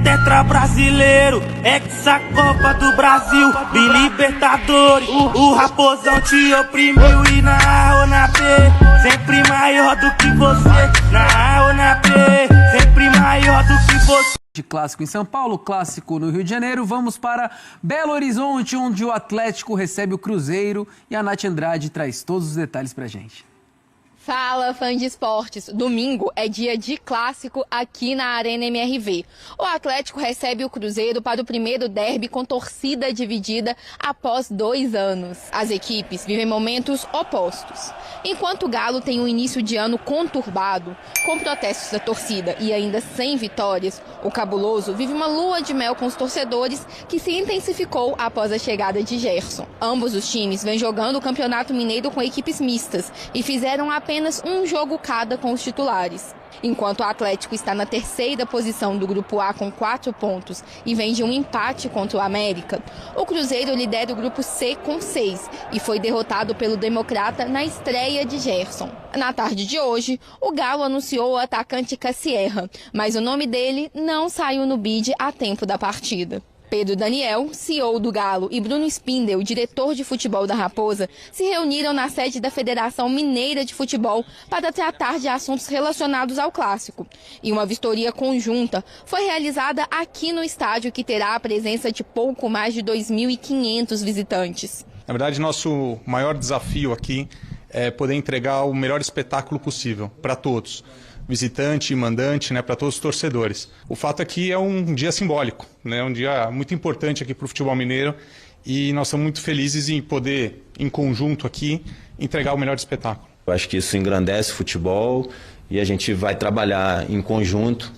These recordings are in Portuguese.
tetra brasileiro, ex-copa do Brasil, bi-libertadores. O Raposão te oprimiu e na A ou na B, sempre maior do que você. Na A ou na B, sempre maior do que você. De clássico em São Paulo, clássico no Rio de Janeiro, vamos para Belo Horizonte, onde o Atlético recebe o Cruzeiro e a Nath Andrade traz todos os detalhes pra gente. Fala, fã de esportes! Domingo é dia de clássico aqui na Arena MRV. O Atlético recebe o Cruzeiro para o primeiro derby com torcida dividida após 2 anos. As equipes vivem momentos opostos. Enquanto o Galo tem um início de ano conturbado, com protestos da torcida e ainda sem vitórias, o Cabuloso vive uma lua de mel com os torcedores que se intensificou após a chegada de Gerson. Ambos os times vêm jogando o Campeonato Mineiro com equipes mistas e fizeram apenas um jogo cada com os titulares. Enquanto o Atlético está na 3ª posição do Grupo A com 4 pontos e vem de um empate contra o América, o Cruzeiro lidera o Grupo C com 6 e foi derrotado pelo Democrata na estreia de Gerson. Na tarde de hoje, o Galo anunciou o atacante Cassierra, mas o nome dele não saiu no bid a tempo da partida. Pedro Daniel, CEO do Galo, e Bruno Spindel, diretor de futebol da Raposa, se reuniram na sede da Federação Mineira de Futebol para tratar de assuntos relacionados ao clássico. E uma vistoria conjunta foi realizada aqui no estádio, que terá a presença de pouco mais de 2.500 visitantes. Na verdade, nosso maior desafio aqui é poder entregar o melhor espetáculo possível para todos. Visitante e mandante, né, para todos os torcedores. O fato é que é um dia simbólico, né, um dia muito importante aqui para o futebol mineiro e nós estamos muito felizes em poder, em conjunto aqui, entregar o melhor espetáculo. Eu acho que isso engrandece o futebol e a gente vai trabalhar em conjunto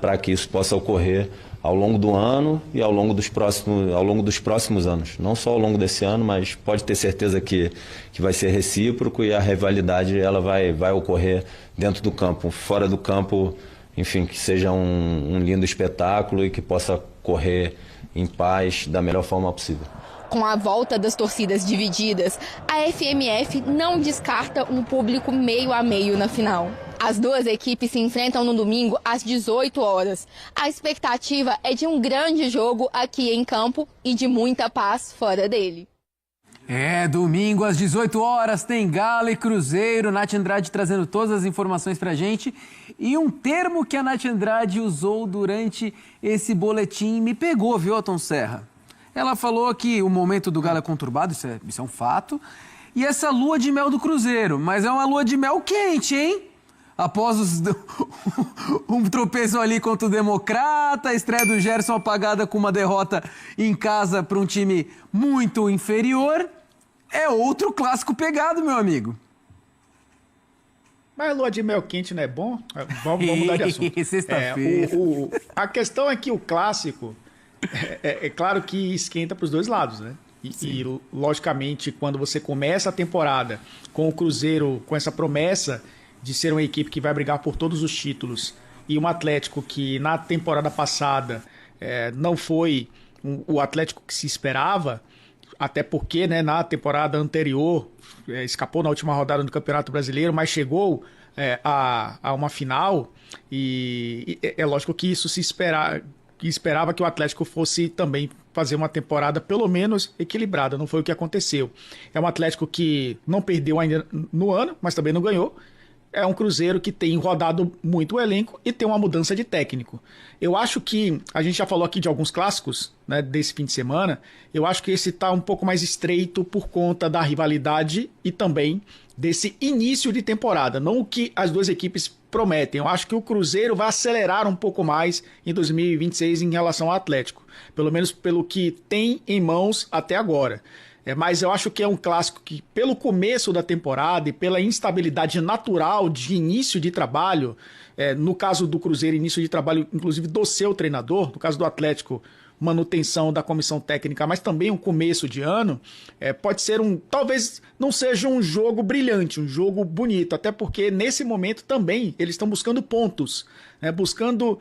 para que isso possa ocorrer ao longo do ano e ao longo dos próximos anos. Não só ao longo desse ano, mas pode ter certeza que vai ser recíproco e a rivalidade ela vai ocorrer dentro do campo. Fora do campo, enfim, que seja um lindo espetáculo e que possa correr em paz da melhor forma possível. Com a volta das torcidas divididas, a FMF não descarta um público meio a meio na final. As duas equipes se enfrentam no domingo às 18 horas. A expectativa é de um grande jogo aqui em campo e de muita paz fora dele. Domingo às 18 horas tem Galo e Cruzeiro. Nath Andrade trazendo todas as informações pra gente. E um termo que a Nath Andrade usou durante esse boletim me pegou, viu, Atom Serra? Ela falou que o momento do Galo é conturbado, isso é um fato. E essa lua de mel do Cruzeiro, mas é uma lua de mel quente, hein? Após um tropeço ali contra o Democrata, a estreia do Gerson apagada com uma derrota em casa para um time muito inferior, é outro clássico pegado, meu amigo. Mas lua de mel quente não é bom? Vamos mudar de assunto. Sexta-feira. A questão é que o clássico, é claro que esquenta para os dois lados, né? E, logicamente, quando você começa a temporada com o Cruzeiro, com essa promessa de ser uma equipe que vai brigar por todos os títulos, e um Atlético que na temporada passada não foi o Atlético que se esperava, até porque, né, na temporada anterior escapou na última rodada do Campeonato Brasileiro, mas chegou a uma final, e é lógico que isso se esperava que o Atlético fosse também fazer uma temporada pelo menos equilibrada. Não foi o que aconteceu. É um Atlético que não perdeu ainda no ano, mas também não ganhou. É um Cruzeiro que tem rodado muito o elenco e tem uma mudança de técnico. Eu acho que, a gente já falou aqui de alguns clássicos, né, desse fim de semana, eu acho que esse está um pouco mais estreito por conta da rivalidade e também desse início de temporada, não o que as duas equipes prometem. Eu acho que o Cruzeiro vai acelerar um pouco mais em 2026 em relação ao Atlético, pelo menos pelo que tem em mãos até agora. Mas eu acho que é um clássico que, pelo começo da temporada e pela instabilidade natural de início de trabalho, no caso do Cruzeiro, início de trabalho, inclusive, do seu treinador, no caso do Atlético, manutenção da comissão técnica, mas também um começo de ano, pode ser talvez não seja um jogo brilhante, um jogo bonito, até porque nesse momento também eles estão buscando pontos, buscando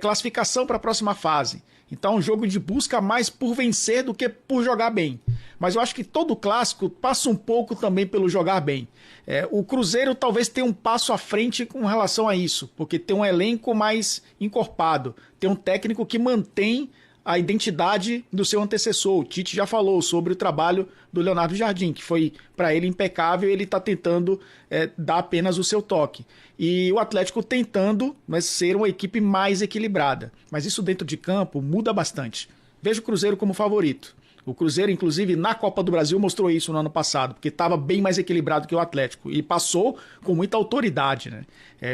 classificação para a próxima fase. Então é um jogo de busca mais por vencer do que por jogar bem. mas eu acho que todo clássico passa um pouco também pelo jogar bem. O Cruzeiro talvez tenha um passo à frente com relação a isso, porque tem um elenco mais encorpado, tem um técnico que mantém a identidade do seu antecessor. O Tite já falou sobre o trabalho do Leonardo Jardim, que foi para ele impecável, e ele está tentando dar apenas o seu toque. E o Atlético tentando, mas ser uma equipe mais equilibrada. Mas isso dentro de campo muda bastante. Vejo o Cruzeiro como favorito. O Cruzeiro, inclusive, na Copa do Brasil mostrou isso no ano passado, porque estava bem mais equilibrado que o Atlético. E passou com muita autoridade, né?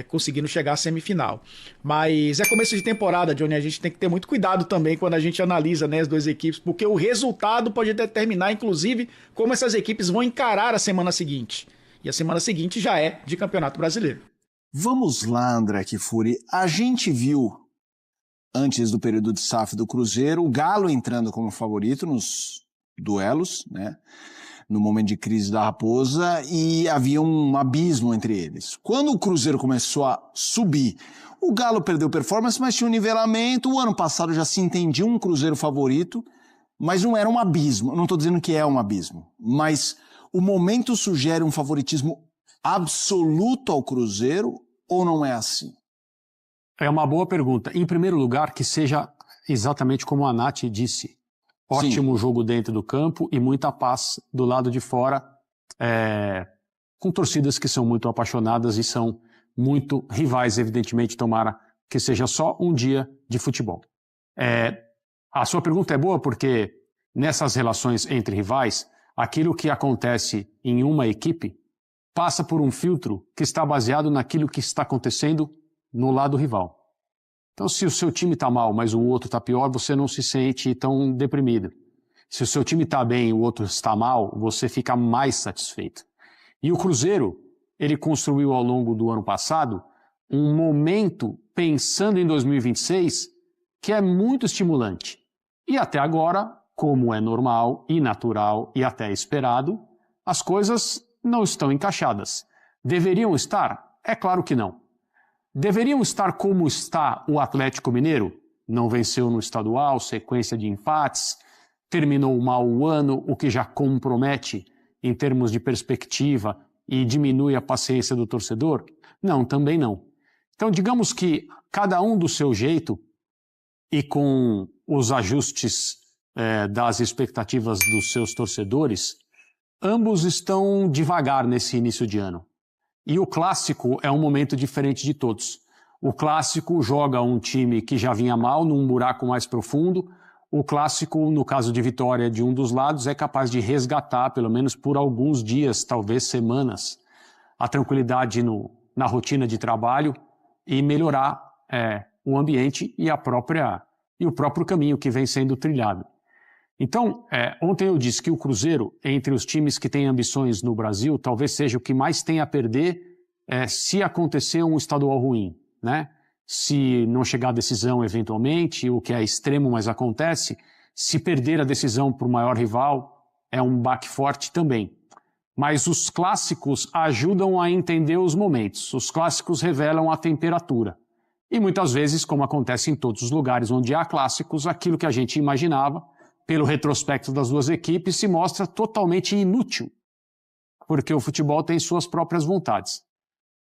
Conseguindo chegar à semifinal. Mas é começo de temporada, Johnny. A gente tem que ter muito cuidado também quando a gente analisa, né, as duas equipes, porque o resultado pode determinar, inclusive, como essas equipes vão encarar a semana seguinte. E a semana seguinte já é de Campeonato Brasileiro. Vamos lá, André Kfouri. A gente viu, antes do período de SAF do Cruzeiro, o Galo entrando como favorito nos duelos, né? No momento de crise da Raposa, e havia um abismo entre eles. Quando o Cruzeiro começou a subir, o Galo perdeu performance, mas tinha um nivelamento. O ano passado já se entendia um Cruzeiro favorito, mas não era um abismo. Eu não estou dizendo que é um abismo, mas o momento sugere um favoritismo absoluto ao Cruzeiro, ou não é assim? É uma boa pergunta. Em primeiro lugar, que seja exatamente como a Nath disse. Ótimo jogo dentro do campo e muita paz do lado de fora, com torcidas que são muito apaixonadas e são muito rivais, evidentemente. Tomara que seja só um dia de futebol. A sua pergunta é boa porque nessas relações entre rivais, aquilo que acontece em uma equipe passa por um filtro que está baseado naquilo que está acontecendo no lado rival. Então, se o seu time está mal, mas o outro está pior, você não se sente tão deprimido. Se o seu time está bem e o outro está mal, você fica mais satisfeito. E o Cruzeiro, ele construiu ao longo do ano passado um momento, pensando em 2026, que é muito estimulante. E até agora, como é normal e natural e até esperado, as coisas não estão encaixadas. Deveriam estar? É claro que não. Deveriam estar como está o Atlético Mineiro? Não venceu no estadual, sequência de empates, terminou mal o ano, o que já compromete em termos de perspectiva e diminui a paciência do torcedor? Não, também não. Então, digamos que cada um do seu jeito e com os ajustes das expectativas dos seus torcedores, ambos estão devagar nesse início de ano. E o Clássico é um momento diferente de todos. O Clássico joga um time que já vinha mal, num buraco mais profundo. O Clássico, no caso de vitória de um dos lados, é capaz de resgatar, pelo menos por alguns dias, talvez semanas, a tranquilidade na rotina de trabalho e melhorar o ambiente e o próprio caminho que vem sendo trilhado. Então, ontem eu disse que o Cruzeiro, entre os times que têm ambições no Brasil, talvez seja o que mais tem a perder se acontecer um estadual ruim, né? Se não chegar a decisão eventualmente, o que é extremo, mas acontece, se perder a decisão para o maior rival, é um baque forte também. Mas os clássicos ajudam a entender os momentos, os clássicos revelam a temperatura. E muitas vezes, como acontece em todos os lugares onde há clássicos, aquilo que a gente imaginava, pelo retrospecto das duas equipes, se mostra totalmente inútil, porque o futebol tem suas próprias vontades.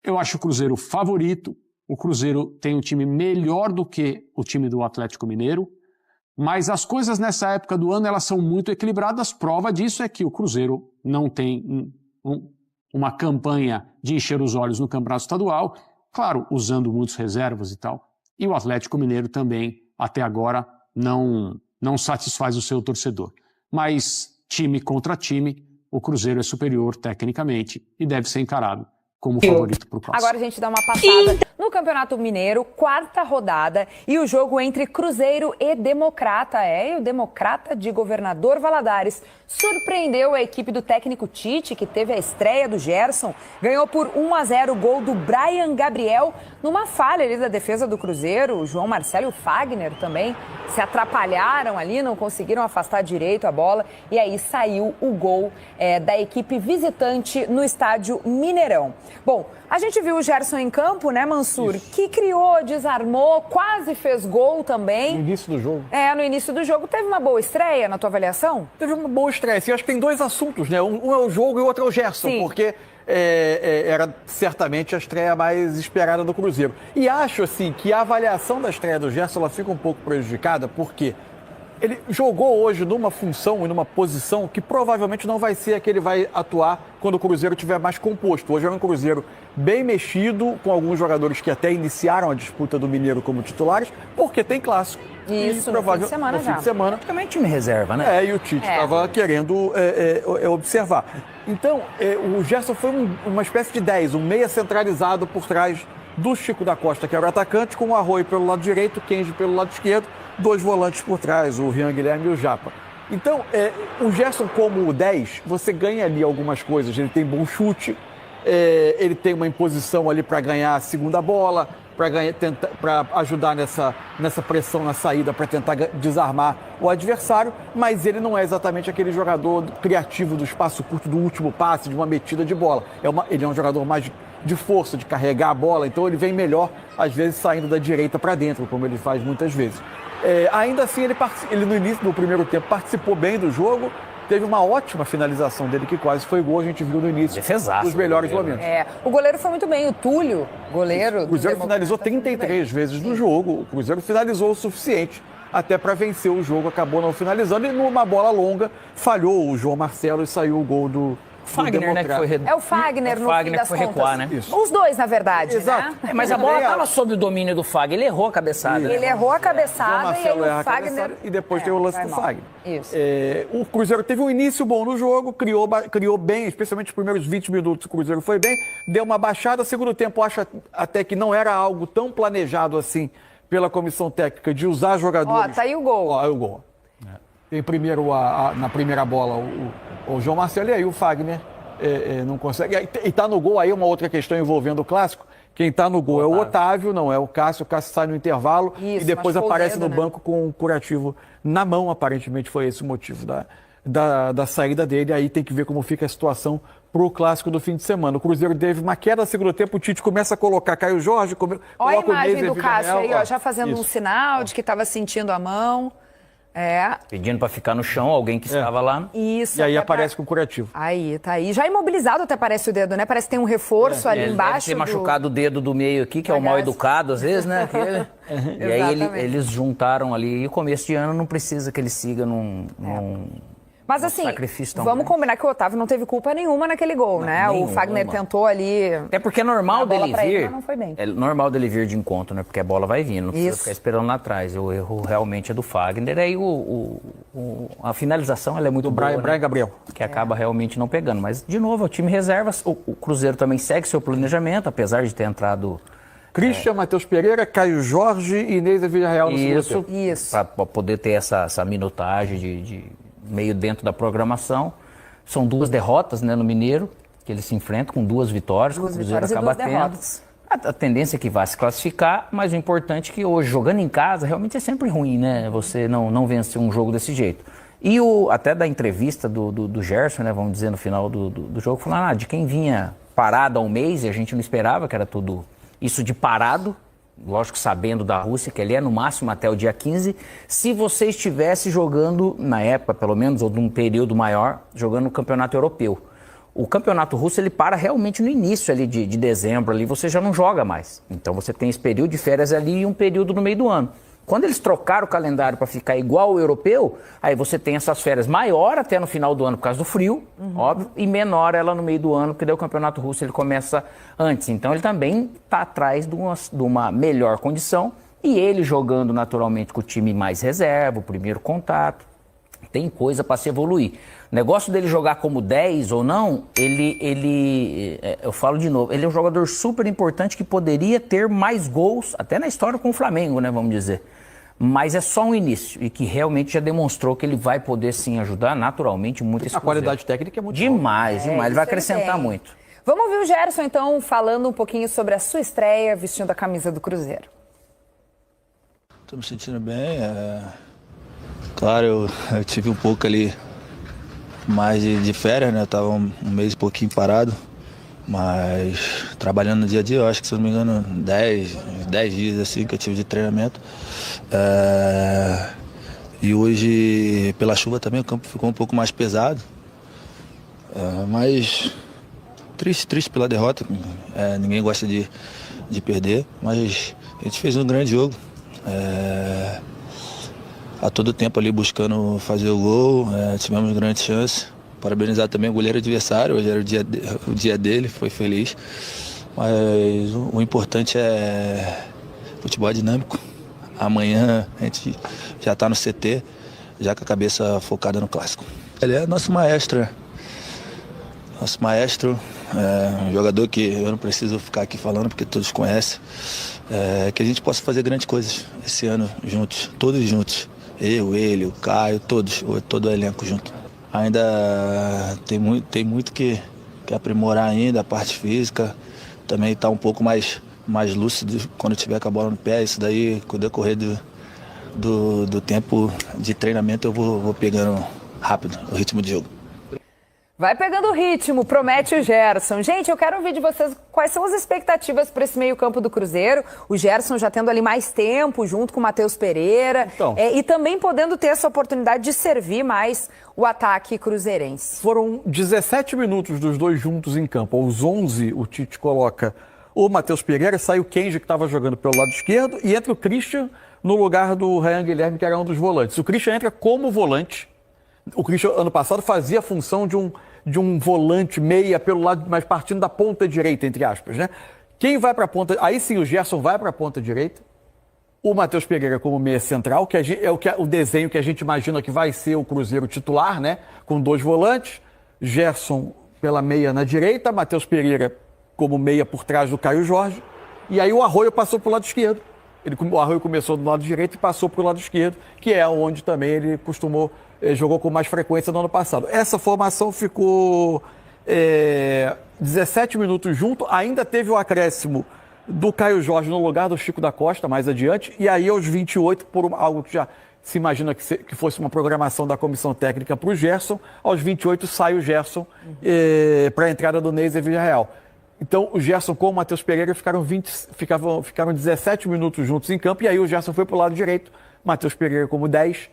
Eu acho o Cruzeiro favorito, o Cruzeiro tem um time melhor do que o time do Atlético Mineiro, mas as coisas nessa época do ano elas são muito equilibradas. Prova disso é que o Cruzeiro não tem uma campanha de encher os olhos no Campeonato Estadual, claro, usando muitos reservas e tal, e o Atlético Mineiro também, até agora, não satisfaz o seu torcedor. Mas, time contra time, o Cruzeiro é superior tecnicamente e deve ser encarado como favorito para o Clássico. Agora a gente dá uma passada no Campeonato Mineiro, quarta rodada, e o jogo entre Cruzeiro e Democrata. E o Democrata de Governador Valadares surpreendeu a equipe do técnico Tite, que teve a estreia do Gerson, ganhou por 1-0 o gol do Brian Gabriel, numa falha ali da defesa do Cruzeiro. O João Marcelo e o Fagner também se atrapalharam ali, não conseguiram afastar direito a bola, e aí saiu o gol da equipe visitante no estádio Mineirão. Bom, a gente viu o Gerson em campo, né, Mansur? Isso. Que criou, desarmou, quase fez gol também. No início do jogo. No início do jogo. Teve uma boa estreia na tua avaliação? Teve uma boa estreia. Eu acho que tem dois assuntos, né? Um é o jogo e o outro é o Gerson, sim, porque era certamente a estreia mais esperada do Cruzeiro. E acho, assim, que a avaliação da estreia do Gerson ela fica um pouco prejudicada, porque ele jogou hoje numa função e numa posição que provavelmente não vai ser a que ele vai atuar quando o Cruzeiro estiver mais composto. Hoje é um Cruzeiro bem mexido, com alguns jogadores que até iniciaram a disputa do Mineiro como titulares, porque tem clássico. Isso, no fim de semana já. Fim de semana. Praticamente time reserva, né? E o Tite estava querendo observar. Então, o Gerson foi uma espécie de 10, um meia centralizado por trás do Chico da Costa, que era o atacante, com o Arroio pelo lado direito, o Kenji pelo lado esquerdo, 2 volantes por trás, o Rian Guilherme e o Japa. Então, o Gerson como 10, você ganha ali algumas coisas. Ele tem bom chute, ele tem uma imposição ali para ganhar a segunda bola, para ajudar nessa pressão na saída, para tentar desarmar o adversário, mas ele não é exatamente aquele jogador criativo do espaço curto, do último passe, de uma metida de bola. Ele é um jogador mais de força, de carregar a bola, então ele vem melhor, às vezes, saindo da direita para dentro, como ele faz muitas vezes. Ainda assim, ele no início do primeiro tempo participou bem do jogo, teve uma ótima finalização dele, que quase foi gol, a gente viu no início dos melhores momentos. O goleiro foi muito bem, o Túlio, goleiro. O Cruzeiro finalizou 33 vezes no jogo, o Cruzeiro finalizou o suficiente até para vencer o jogo, acabou não finalizando, e numa bola longa falhou o João Marcelo e saiu o gol do Fagner, né, que foi o Fagner, no fim das foi contas. recuar, né? Isso. Os dois, na verdade, exato, né? Mas a bola estava sob o domínio do Fagner, ele errou a cabeçada. Ele errou a cabeçada e aí o Fagner... E depois tem o lance do Fagner. Isso. O Cruzeiro teve um início bom no jogo, criou bem, especialmente os primeiros 20 minutos o Cruzeiro foi bem, deu uma baixada, segundo tempo acho até que não era algo tão planejado assim pela comissão técnica de usar jogadores... Tá aí o gol. Aí o gol. Tem primeiro, na primeira bola, o João Marcelo, e aí o Fagner... não consegue. E tá no gol aí uma outra questão envolvendo o clássico. Quem tá no gol é o Otávio, não é o Cássio. O Cássio sai no intervalo e depois aparece no banco com um curativo na mão. Aparentemente foi esse o motivo da saída dele. Aí tem que ver como fica a situação pro clássico do fim de semana. O Cruzeiro teve uma queda no segundo tempo. O Tite começa a colocar Caio Jorge. Olha a imagem do Cássio aí, já fazendo isso. Um sinal de que estava sentindo a mão. Pedindo para ficar no chão, alguém que estava lá. Isso. E aí aparece com o curativo. Aí, tá aí. Já imobilizado até parece o dedo, né? Parece que tem um reforço ali embaixo. Deve ter machucado o dedo do meio aqui, que é o mal educado às vezes, né? E aí eles juntaram ali. E o começo de ano não precisa que ele siga num Mas assim, sacrifício vamos combinar que o Otávio não teve culpa nenhuma naquele gol, né? Nenhuma, o Fagner tentou ali... Até porque é normal dele vir... não foi bem. É normal dele vir de encontro, né? Porque a bola vai vindo, não precisa ficar esperando lá atrás. O erro realmente é do Fagner. Aí a finalização ela é muito boa, Brian Gabriel. Que acaba realmente não pegando. Mas, de novo, o time reserva. O Cruzeiro também segue seu planejamento, apesar de ter entrado... Christian, Matheus Pereira, Caio Jorge e Inês da Villarreal no segundo tempo. Isso. Para poder ter essa minutagem de meio dentro da programação. São 2 derrotas, né, no Mineiro, que eles se enfrentam com 2 vitórias, que o Cruzeiro acaba tendo. A tendência é que vá se classificar, mas o importante é que hoje, jogando em casa, realmente é sempre ruim, né? Você não vencer um jogo desse jeito. E até da entrevista do Gerson, né, vamos dizer, no final do jogo, falando de quem vinha parado há um mês, e a gente não esperava que era tudo isso de parado, lógico, sabendo da Rússia, que ele é no máximo até o dia 15, se você estivesse jogando, na época pelo menos, ou num período maior, jogando no campeonato europeu. O campeonato russo, ele para realmente no início ali de dezembro, ali você já não joga mais. Então você tem esse período de férias ali e um período no meio do ano. Quando eles trocaram o calendário para ficar igual ao europeu, aí você tem essas férias maior até no final do ano por causa do frio, óbvio, e menor ela no meio do ano, porque daí o campeonato russo ele começa antes. Então ele também está atrás de uma melhor condição, e ele jogando naturalmente com o time mais reserva, o primeiro contato, tem coisa para se evoluir. O negócio dele jogar como 10 ou não, eu falo de novo, ele é um jogador super importante que poderia ter mais gols, até na história com o Flamengo, né, vamos dizer. Mas é só um início e que realmente já demonstrou que ele vai poder sim ajudar naturalmente muito esse Cruzeiro. A qualidade técnica é muito demais, demais. Ele vai acrescentar muito. Vamos ouvir o Gerson, então, falando um pouquinho sobre a sua estreia vestindo a camisa do Cruzeiro. Estou me sentindo bem. Claro, eu tive um pouco ali mais de férias, né? Eu estava um mês e pouquinho parado. Mas trabalhando no dia a dia, eu acho que, se eu não me engano, 10 dias assim que eu tive de treinamento. E hoje, pela chuva também, o campo ficou um pouco mais pesado. Mas triste pela derrota. Ninguém gosta de perder, mas a gente fez um grande jogo. A todo tempo ali buscando fazer o gol, tivemos grande chance. Parabenizar também o goleiro adversário, hoje era o dia dele, foi feliz. Mas o importante futebol dinâmico. Amanhã a gente já está no CT, já com a cabeça focada no clássico. Ele é nosso maestro. Nosso maestro, um jogador que eu não preciso ficar aqui falando porque todos conhecem. Que a gente possa fazer grandes coisas esse ano juntos, todos juntos. Eu, ele, o Caio, todos, todo o elenco junto. Ainda tem muito que aprimorar ainda, a parte física. Também está um pouco mais lúcido quando tiver com a bola no pé. Isso daí, com o decorrer do tempo de treinamento, eu vou pegando rápido o ritmo de jogo. Vai pegando o ritmo, promete o Gerson. Gente, eu quero ouvir de vocês quais são as expectativas para esse meio-campo do Cruzeiro. O Gerson já tendo ali mais tempo junto com o Matheus Pereira. Então, e também podendo ter essa oportunidade de servir mais o ataque cruzeirense. Foram 17 minutos dos dois juntos em campo. Aos 11, o Tite coloca o Matheus Pereira, sai o Kenji, que estava jogando pelo lado esquerdo, e entra o Christian no lugar do Ryan Guilherme, que era um dos volantes. O Christian entra como volante. O Christian, ano passado, fazia a função de um volante meia pelo lado, mas partindo da ponta direita, entre aspas, né? Quem vai para a ponta... Aí sim, o Gerson vai para a ponta direita. O Matheus Pereira como meia central, que o desenho que a gente imagina que vai ser o Cruzeiro titular, né? Com dois volantes. Gerson pela meia na direita, Matheus Pereira como meia por trás do Caio Jorge. E aí o Arroio passou para o lado esquerdo. O Arroio começou do lado direito e passou para o lado esquerdo, que é onde também ele jogou com mais frequência no ano passado. Essa formação ficou 17 minutos junto, ainda teve o acréscimo do Caio Jorge no lugar do Chico da Costa, mais adiante, e aí aos 28, por algo que já se imagina que fosse uma programação da comissão técnica para o Gerson, aos 28 sai o Gerson para a entrada do Neiser Villarreal. Então, o Gerson com o Matheus Pereira ficaram 17 minutos juntos em campo, e aí o Gerson foi para o lado direito, Matheus Pereira como 10,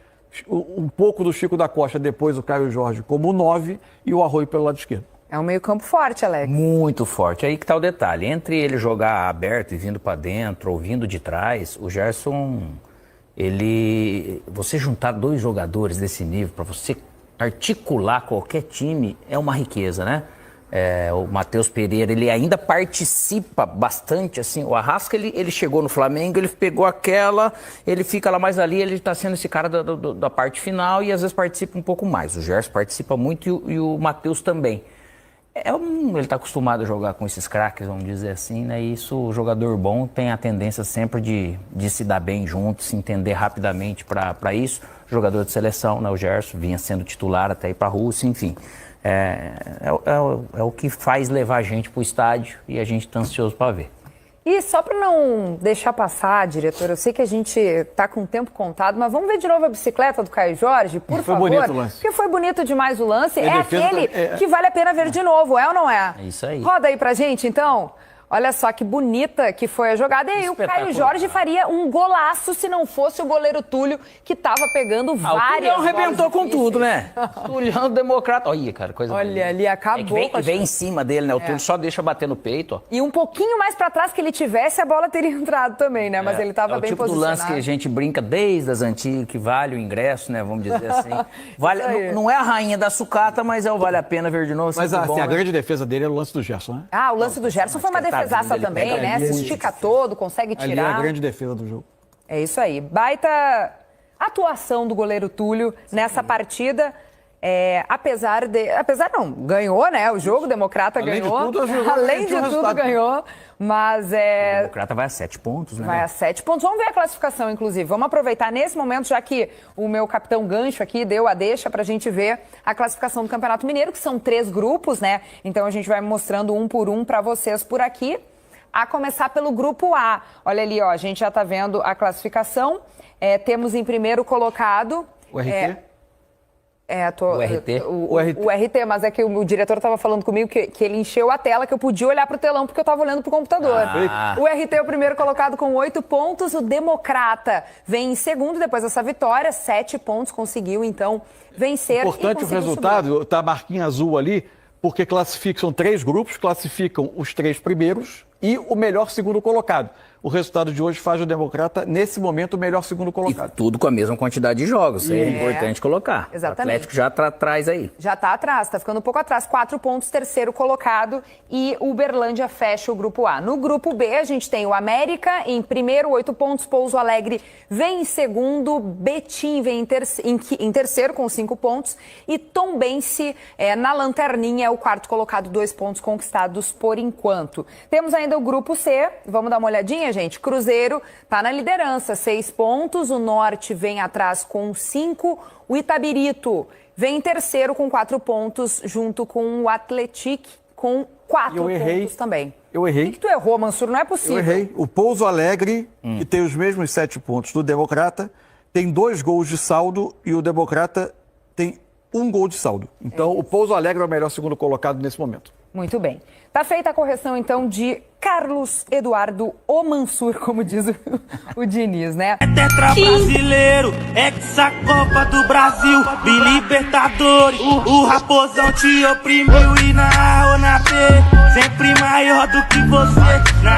um pouco do Chico da Costa, depois o Caio Jorge como 9 e o Arroio pelo lado esquerdo. É um meio-campo forte, Alex. Muito forte. Aí que tá o detalhe. Entre ele jogar aberto e vindo para dentro ou vindo de trás, o Gerson, você juntar dois jogadores desse nível para você articular qualquer time é uma riqueza, né? O Matheus Pereira, ele ainda participa bastante, assim, o Arrasca, ele chegou no Flamengo, ele pegou ele fica lá mais ali, ele tá sendo esse cara da parte final e às vezes participa um pouco mais. O Gerson participa muito e o Matheus também. Ele tá acostumado a jogar com esses craques, vamos dizer assim, né? E isso, o jogador bom tem a tendência sempre de se dar bem junto, se entender rapidamente para isso. Jogador de seleção, né? O Gerson vinha sendo titular até ir para a Rússia, enfim. É o que faz levar a gente para o estádio e a gente está ansioso para ver. E só para não deixar passar, diretor, eu sei que a gente está com o tempo contado, mas vamos ver de novo a bicicleta do Caio Jorge, por favor. Foi bonito o lance. Porque foi bonito demais o lance. Aquele que vale a pena ver de novo, é ou não é? É isso aí. Roda aí pra gente, então. Olha só que bonita que foi a jogada. E aí o Caio Jorge faria um golaço se não fosse o goleiro Túlio, que estava pegando várias. O Tulhão arrebentou com tudo, né? Tulhão democrata. Olha, cara, coisa bonita. Olha, ali acabou. Vem em cima dele, né? O Túlio só deixa bater no peito, ó. E um pouquinho mais pra trás que ele tivesse, a bola teria entrado também, né? Mas ele estava bem posicionado. É o tipo do lance que a gente brinca desde as antigas, que vale o ingresso, né? Vamos dizer assim. Não é a rainha da sucata, mas vale a pena ver de novo. Mas assim, a grande defesa dele era o lance do Gerson, né? O lance do Gerson foi uma defesaça também, né? Se estica todo, consegue tirar. Ali é a grande defesa do jogo. É isso aí. Baita atuação do goleiro Túlio nessa partida. Ganhou, né? O jogo, o Democrata ganhou. Além de tudo, ganhou. Mas O Democrata vai a 7 pontos, né? Vai a 7 pontos. Vamos ver a classificação, inclusive. Vamos aproveitar nesse momento, já que o meu capitão Gancho aqui deu a deixa pra gente ver a classificação do Campeonato Mineiro, que são 3 grupos, né? Então a gente vai mostrando um por um pra vocês por aqui. A começar pelo grupo A. Olha ali, ó, a gente já tá vendo a classificação. Temos em primeiro colocado... O RT? O RT. O RT, mas é que o diretor estava falando comigo que ele encheu a tela, que eu podia olhar para o telão porque eu estava olhando para o computador. O RT é o primeiro colocado com 8 pontos, o Democrata vem em segundo depois dessa vitória, 7 pontos, conseguiu então vencer. Importante o resultado, está a marquinha azul ali, porque são 3 grupos, classificam os 3 primeiros e o melhor segundo colocado. O resultado de hoje faz o Democrata, nesse momento, o melhor segundo colocado. E tudo com a mesma quantidade de jogos, é importante colocar. Exatamente. O Atlético já está atrás aí. Já está atrás, está ficando um pouco atrás. 4 pontos, terceiro colocado, e o Uberlândia fecha o grupo A. No grupo B, a gente tem o América em primeiro, 8 pontos, Pouso Alegre vem em segundo, Betim vem em terceiro com 5 pontos, e Tombense na lanterninha é o quarto colocado, 2 pontos conquistados por enquanto. Temos ainda o grupo C, vamos dar uma olhadinha, gente. Cruzeiro está na liderança, 6 pontos. O Norte vem atrás com 5. O Itabirito vem em terceiro com 4 pontos, junto com o Atlético com 4 pontos também. Eu errei. O que tu errou, Mansur? Não é possível. Eu errei. O Pouso Alegre, que tem os mesmos 7 pontos do Democrata, tem 2 gols de saldo e o Democrata tem 1 gol de saldo. Então, o Pouso Alegre é o melhor segundo colocado nesse momento. Muito bem. Tá feita a correção, então, de Carlos Eduardo O Mansur, como diz o Diniz, né? É tetra brasileiro, hexacopa do Brasil, bilibertadores. O Raposão te oprimiu e na A ou na B, sempre maior do que você. Na